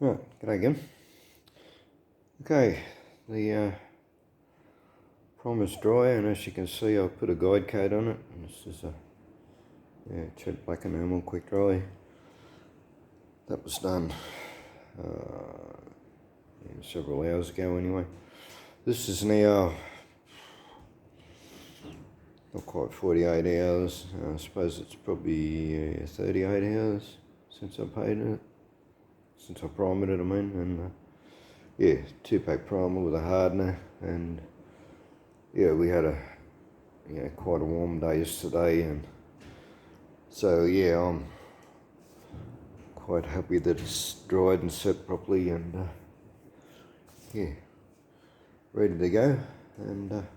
Right, g'day again. Okay, the primer's dry, and as you can see I've put a guide coat on it, and this is a cheap black enamel quick dry. That was done several hours ago anyway. This is now not quite 48 hours, I suppose it's probably 38 hours since I painted it. Since I primed it, I mean, and yeah, 2-pack primer with a hardener, and yeah, we had quite a warm day yesterday, and so yeah, I'm quite happy that it's dried and set properly, and yeah, ready to go. And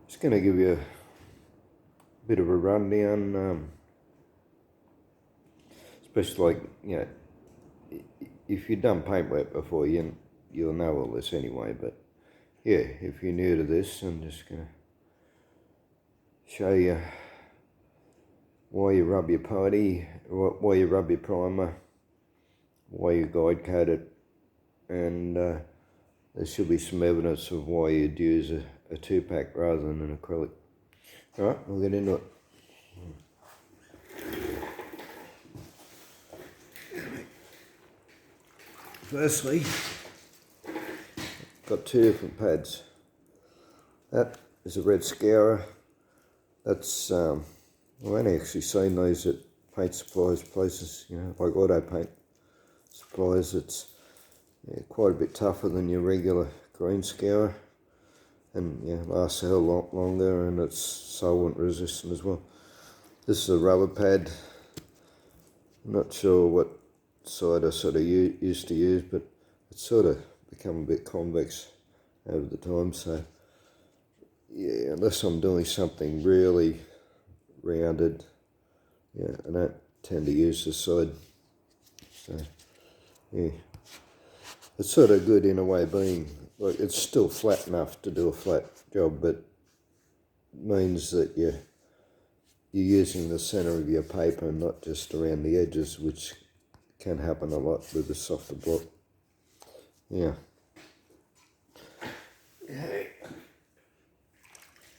just going to give you a bit of a rundown, especially if you've done paint wet before, you'll know all this anyway, but yeah, if you're new to this, I'm just going to show you why you rub your putty, why you rub your primer, why you guide coat it, and there should be some evidence of why you'd use a 2-pack rather than an acrylic. Alright, we'll get into it. Firstly, got 2 different pads. That is a red scourer. That's I've only actually seen those at paint supplies places, like auto paint supplies. It's quite a bit tougher than your regular green scourer, and lasts a hell lot longer, and it's solvent resistant as well. This is a rubber pad. I'm not sure what side I sort of used to use, but it's sort of become a bit convex over the time, so yeah, unless I'm doing something really rounded, I don't tend to use this side. So yeah, it's sort of good in a way, being like it's still flat enough to do a flat job, but means that you're using the centre of your paper, not just around the edges, which can happen a lot with a softer block. Yeah.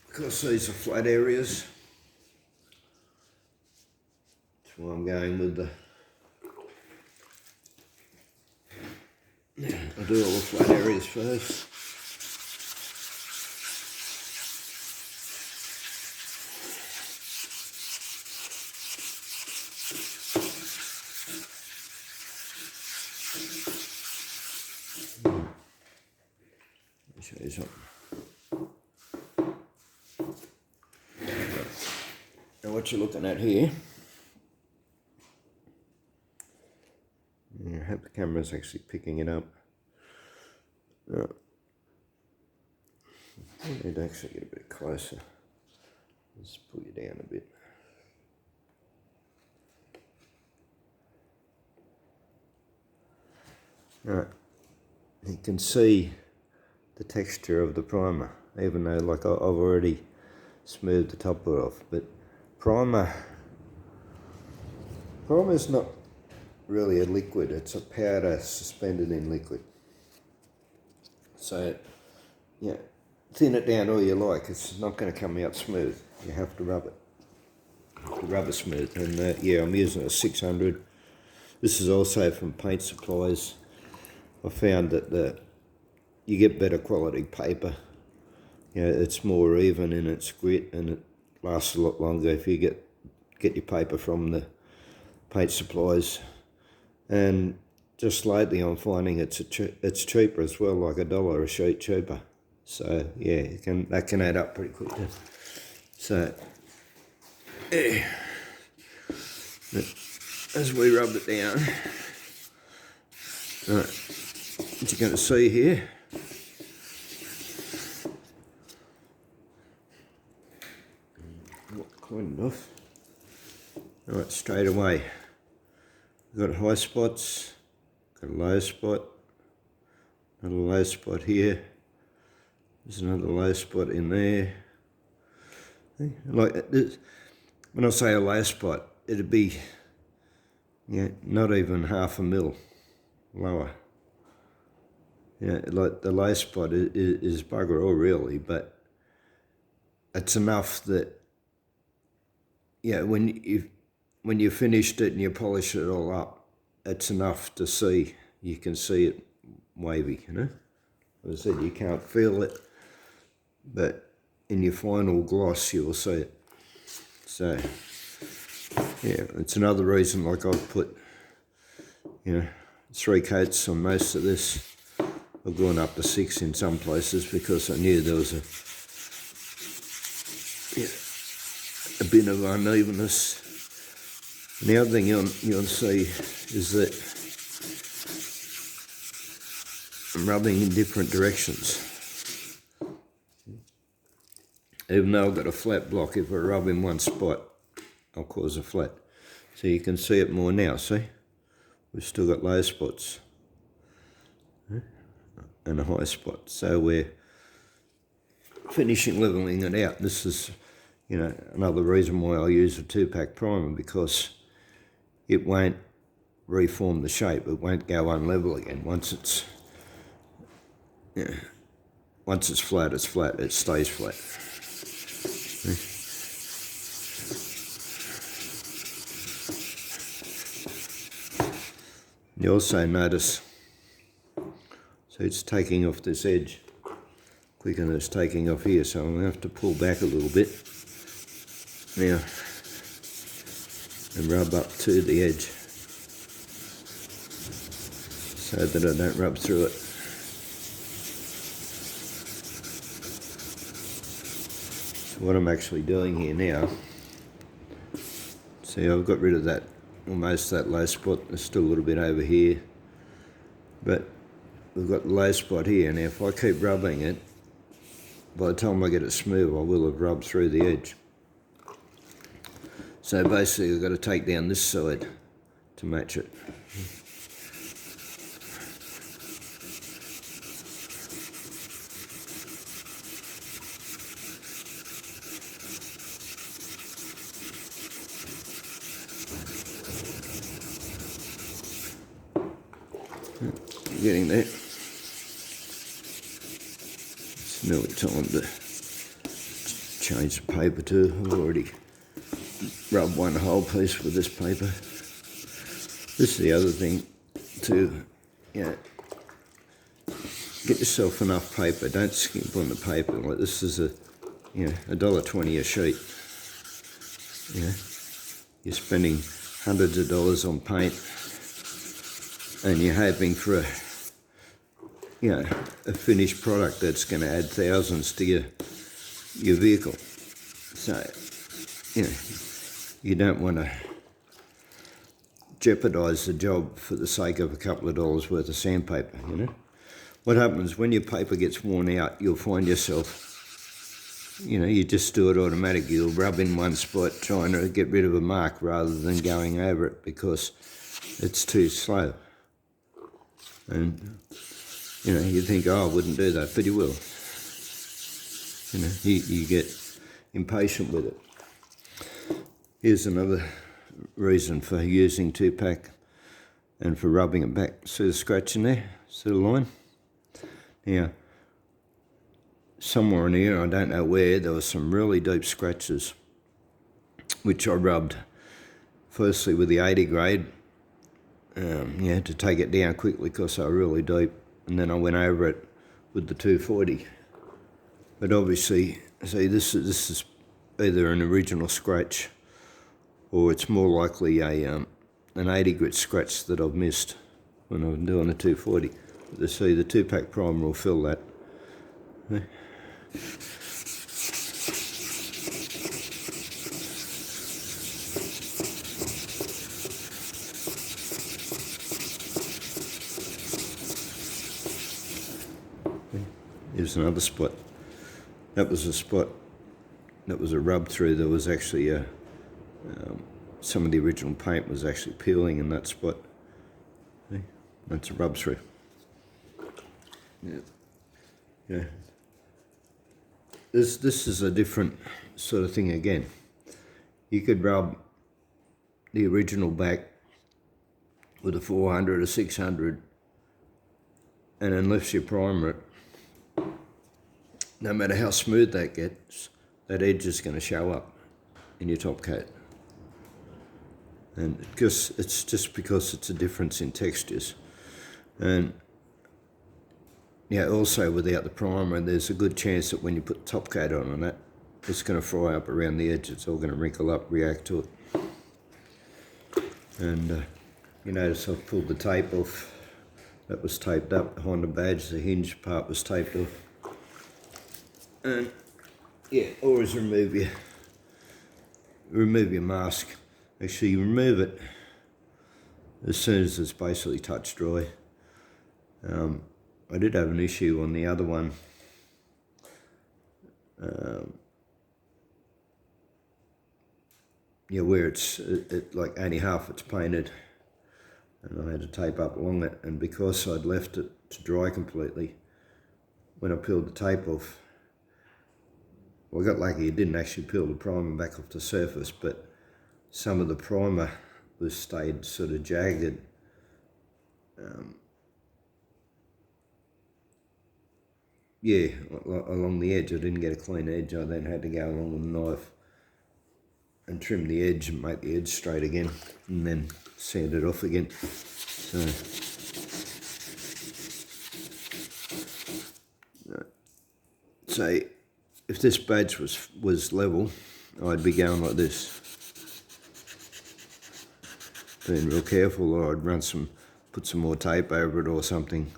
Because these are flat areas, that's why I'm going with the... I'll do all the flat areas first. Let me show you something. Now what you're looking at here, I hope the camera's actually picking it up. I need to actually get a bit closer. Let's pull you down a bit. Right, you can see the texture of the primer, even though I've already smoothed the top of it off, but primer's not really a liquid, it's a powder suspended in liquid. So thin it down all you like, it's not going to come out smooth. You have to rub it. Rub it smooth. And I'm using a 600. This is also from Paint Supplies. I found that you get better quality paper. It's more even in its grit, and it lasts a lot longer if you get your paper from the Paint Supplies. And just lately I'm finding it's cheaper as well, like $1 a sheet cheaper. So yeah, that can add up pretty quickly. So as we rub it down, right, what you're going to see here, not clean enough. Right, straight away, we've got high spots, got a low spot, another low spot here, there's another low spot in there. Like this, when I say a low spot, it'd be not even half a mil. lower. Yeah, like the low spot is bugger all really, but it's enough that, yeah, when you finished it and you polish it all up, it's enough to see. You can see it wavy, you know. As I said, you can't feel it, but in your final gloss you'll see it. So, yeah, it's another reason, like I've put, 3 coats on most of this. I've gone up to 6 in some places because I knew there was a bit of unevenness. And the other thing you'll see is that I'm rubbing in different directions. Even though I've got a flat block, if I rub in one spot, I'll cause a flat. So you can see it more now, see? We've still got low spots and a high spot. So we're finishing levelling it out. This is, another reason why I use a 2-pack primer, because it won't reform the shape. It won't go unlevel again. Once it's flat, it's flat. It stays flat. You also notice, so it's taking off this edge quicker than it's taking off here, so I'm going to have to pull back a little bit now and rub up to the edge so that I don't rub through it. So what I'm actually doing here now, see, I've got rid of that, almost that low spot. There's still a little bit over here, but we've got the low spot here. Now if I keep rubbing it, by the time I get it smooth, I will have rubbed through the edge. So basically I've got to take down this side to match it. Getting there. It's nearly time to change the paper too. I've already rubbed one whole piece with this paper. This is the other thing too, get yourself enough paper. Don't skimp on the paper. Like this is $1.20 a sheet. You're spending hundreds of dollars on paint, and you're hoping for a finished product that's going to add thousands to your vehicle. So, you don't want to jeopardise the job for the sake of a couple of dollars worth of sandpaper, What happens when your paper gets worn out, you'll find yourself, you just do it automatically. You'll rub in one spot trying to get rid of a mark rather than going over it because it's too slow. And you think, oh, I wouldn't do that, but you will. You get impatient with it. Here's another reason for using 2-pack and for rubbing it back. See the scratch in there? See the line? Now, somewhere in here, I don't know where, there were some really deep scratches, which I rubbed firstly with the 80 grade, to take it down quickly because they were really deep. And then I went over it with the 240. But obviously, see, this is either an original scratch or it's more likely an 80 grit scratch that I've missed when I'm doing the 240. But see, the 2-pack primer will fill that. Here's another spot. That was a spot that was a rub through. There was actually some of the original paint was actually peeling in that spot. See? That's a rub through. Yeah. This is a different sort of thing again. You could rub the original back with a 400 or 600 and unless you primer it, no matter how smooth that gets, that edge is going to show up in your top coat. And it's just because it's a difference in textures. And yeah, also without the primer, there's a good chance that when you put top coat on that, it's going to fry up around the edge. It's all going to wrinkle up, react to it. And you notice I've pulled the tape off. That was taped up behind the badge. The hinge part was taped off. And yeah, always remove your mask. Actually, you remove it as soon as it's basically touch dry. I did have an issue on the other one. Yeah, where it's like only half it's painted, and I had to tape up along it. And because I'd left it to dry completely, when I peeled the tape off, well, I got lucky. It didn't actually peel the primer back off the surface, but some of the primer was stayed sort of jagged. Yeah, along the edge. I didn't get a clean edge. I then had to go along with a knife and trim the edge and make the edge straight again, and then sand it off again. So if this badge was level, I'd be going like this. Being real careful, or I'd put some more tape over it or something.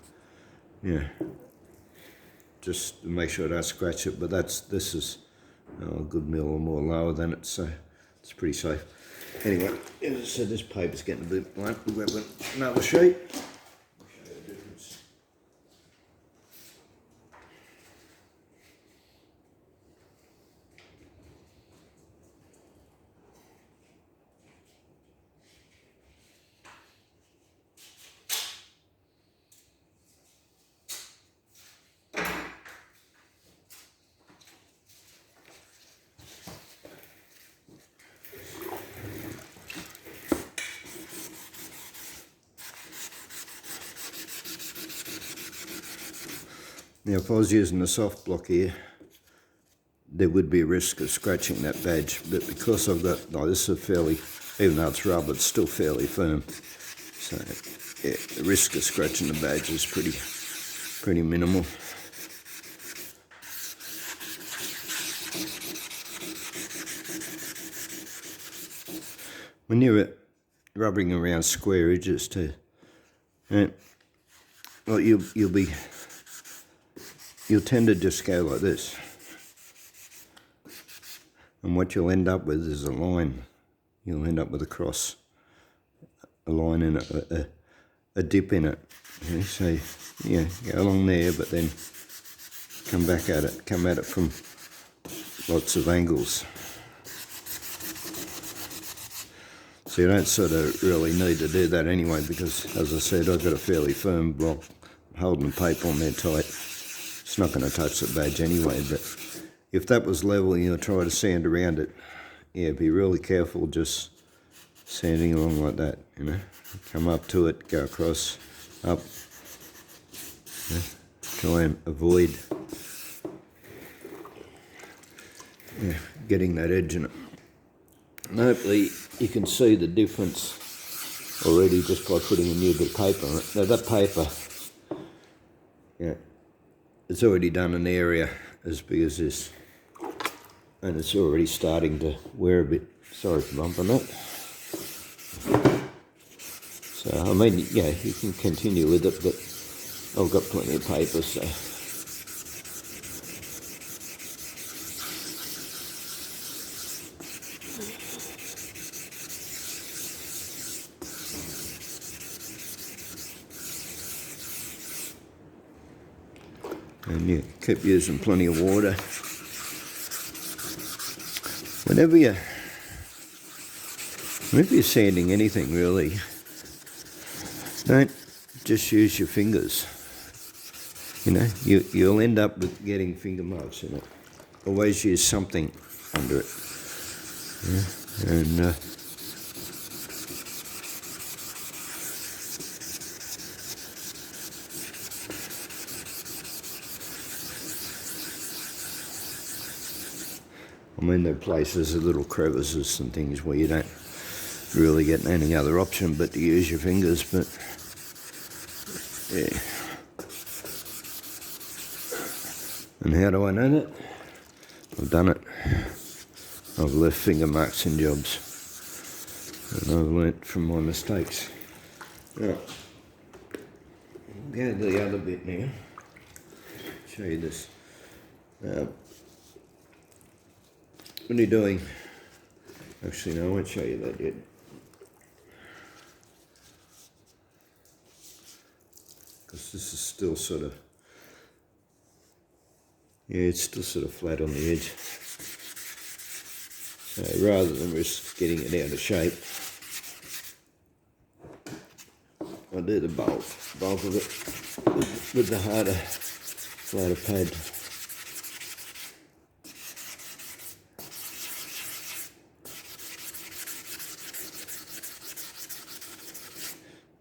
Yeah, just to make sure I don't scratch it. But this is a good mil or more lower than it, so it's pretty safe. Anyway, as I said, this paper's getting a bit blunt. We'll grab another sheet. Now, if I was using a soft block here, there would be a risk of scratching that badge, but because I've got, this is even though it's rubber, it's still fairly firm. So, yeah, the risk of scratching the badge is pretty minimal. When you're rubbing around square edges too, well, you'll tend to just go like this, and what you'll end up with is a line. You'll end up with a line in it, a dip in it. Okay? So yeah, go along there, but then come at it from lots of angles. So you don't sort of really need to do that anyway, because as I said, I've got a fairly firm block holding the paper on there tight. It's not going to touch the badge anyway, but if that was level and you'll try to sand around it, yeah, be really careful just sanding along like that, you know. Come up to it, go across, up. Yeah. Try and avoid getting that edge in it. And hopefully you can see the difference already just by putting a new bit of paper on it. Now that paper, yeah, it's already done an area as big as this, and it's already starting to wear a bit. Sorry for bumping that. So, I mean, yeah, you can continue with it, but I've got plenty of paper, so. And you keep using plenty of water. Whenever you're sanding anything, really, don't just use your fingers. You know, you'll end up with getting finger marks in it. Always use something under it. Yeah? And I mean, there are places, little crevices and things where you don't really get any other option but to use your fingers, but yeah. And how do I know that? I've done it. I've left finger marks in jobs, and I've learnt from my mistakes. Now, go to the other bit now. Show you this. What are you doing? Actually, no, I won't show you that yet. Because this is still sort of, yeah, it's still sort of flat on the edge. So rather than risk getting it out of shape, I'll do the bulk of it with the harder, flatter pad.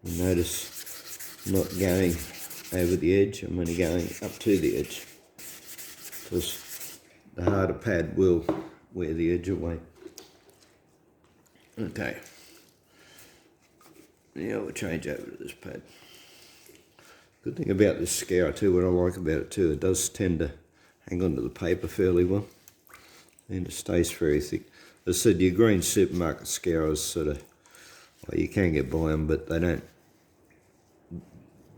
And notice I'm not going over the edge, I'm only going up to the edge, because the harder pad will wear the edge away. Okay, now we'll change over to this pad. Good thing about this scour too, what I like about it too, it does tend to hang on to the paper fairly well, and it stays very thick. As I said, your green supermarket scours sort of, well, you can get by them, but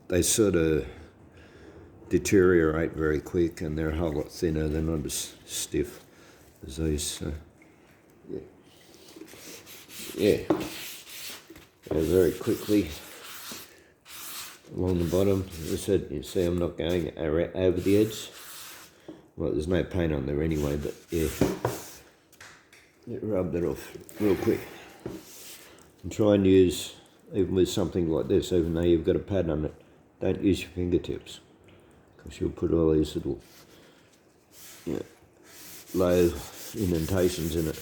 they sort of deteriorate very quick, and they're a whole lot thinner. They're not as stiff as these. Yeah, very quickly along the bottom. As I said, you see I'm not going over the edge. Well, there's no paint on there anyway, but yeah, it rubbed it off real quick. And try and use, even with something like this, even though you've got a pad on it, don't use your fingertips, because you'll put all these little, low indentations in it.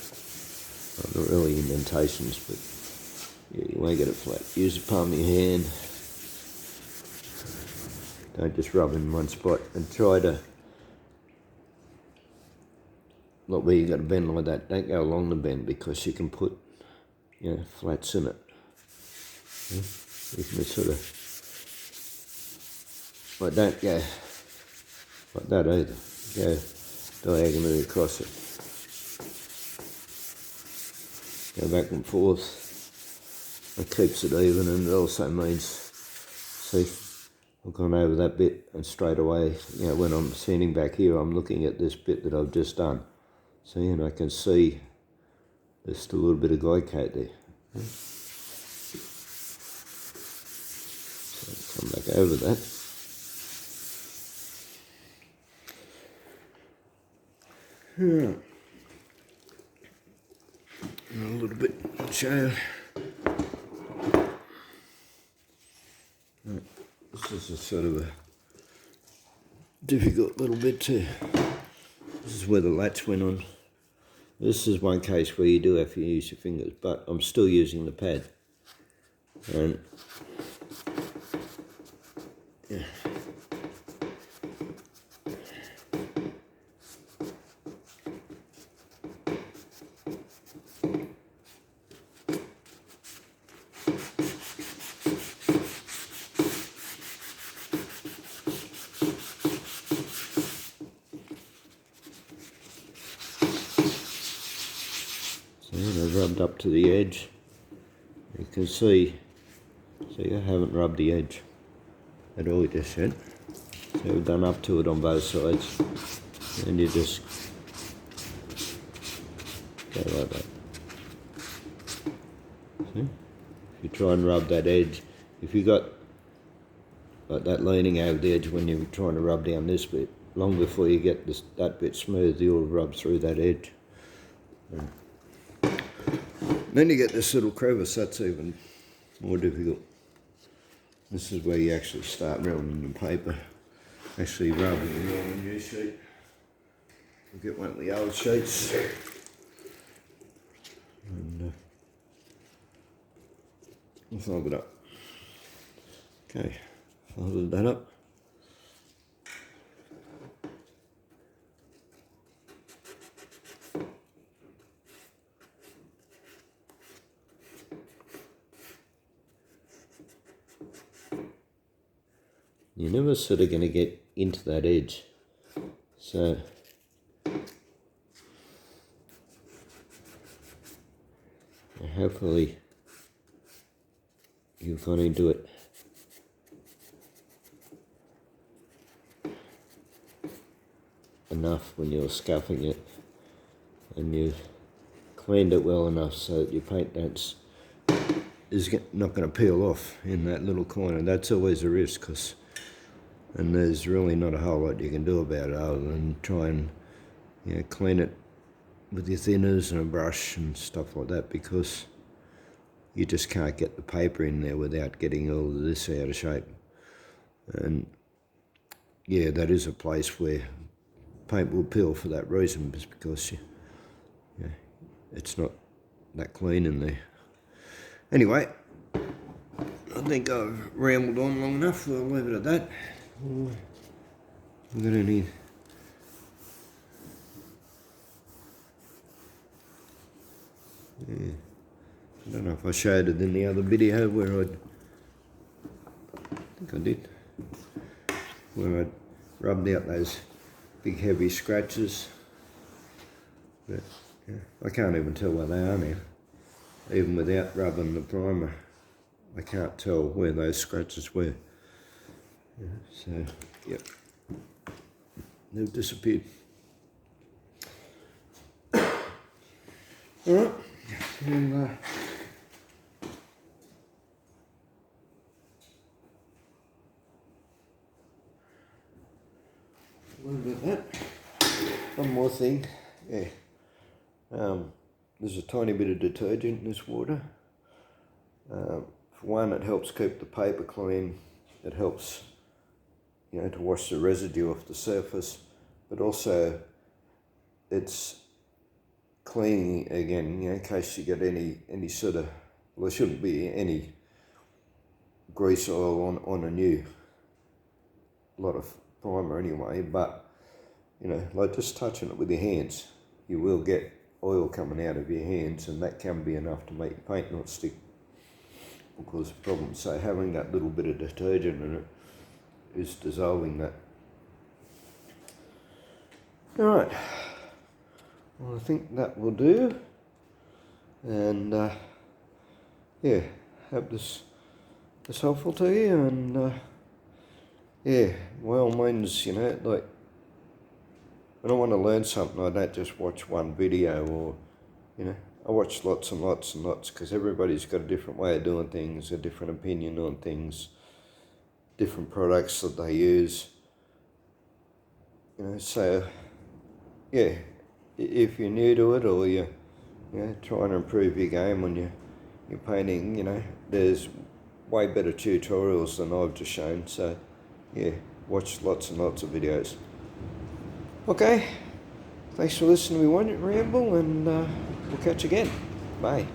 Well, not really indentations, but yeah, you won't get it flat. Use the palm of your hand. Don't just rub in one spot, and try to, not where you got a bend like that, don't go along the bend, because you can put, flats in it. You can sort of, but don't go like that either. Go diagonally across it. Go back and forth. It keeps it even, and it also means, see, I've gone over that bit, and straight away, when I'm standing back here, I'm looking at this bit that I've just done. See, and I can see there's still a little bit of guide coat there. So come back over that. Yeah. A little bit show. This is a sort of a difficult little bit too. This is where the latch went on. This is one case where you do have to use your fingers, but I'm still using the pad. And yeah. I've rubbed up to the edge. You can see I haven't rubbed the edge at all just yet. So we've done up to it on both sides, and you just go like that. See? If you try and rub that edge, if you got like that leaning over the edge when you're trying to rub down this bit, long before you get that bit smooth, you'll rub through that edge. Then you get this little crevice, that's even more difficult. This is where you actually start rubbing the paper. Actually rubbing it on a new sheet. We'll get one of the old sheets. And we'll fold it up. Okay, folded that up. You're never sort of going to get into that edge. So hopefully you'll kind of do it. Enough when you're scuffing it, and you've cleaned it well enough so that your paint is not going to peel off in that little corner. That's always a risk, and there's really not a whole lot you can do about it other than try and clean it with your thinners and a brush and stuff like that, because you just can't get the paper in there without getting all of this out of shape. And yeah, that is a place where paint will peel for that reason, just because it's not that clean in there. Anyway, I think I've rambled on long enough. We'll leave it at that. We've got any. Yeah. I don't know if I showed it in the other video where I think I did, where I rubbed out those big heavy scratches, but I can't even tell where they are now. Even without rubbing the primer, I can't tell where those scratches were. So, yep, they've disappeared. Alright, and what about that? One more thing, there's a tiny bit of detergent in this water. For one, it helps keep the paper clean. It helps, to wash the residue off the surface, but also it's cleaning again, in case you get any sort of, well, there shouldn't be any grease oil on a new lot of primer anyway, but like just touching it with your hands, you will get oil coming out of your hands, and that can be enough to make your paint not stick. Because the problem, so having that little bit of detergent in it is dissolving that. Alright, well, I think that will do, and hope this is helpful to you, and by all means, like, when I want to learn something, I don't just watch one video, or, I watch lots and lots and lots, because everybody's got a different way of doing things, a different opinion on things, different products that they use. So, yeah, if you're new to it, or you're trying to improve your game on your painting, there's way better tutorials than I've just shown. So, yeah, watch lots and lots of videos. Okay, thanks for listening to me ramble, and we'll catch you again. Bye.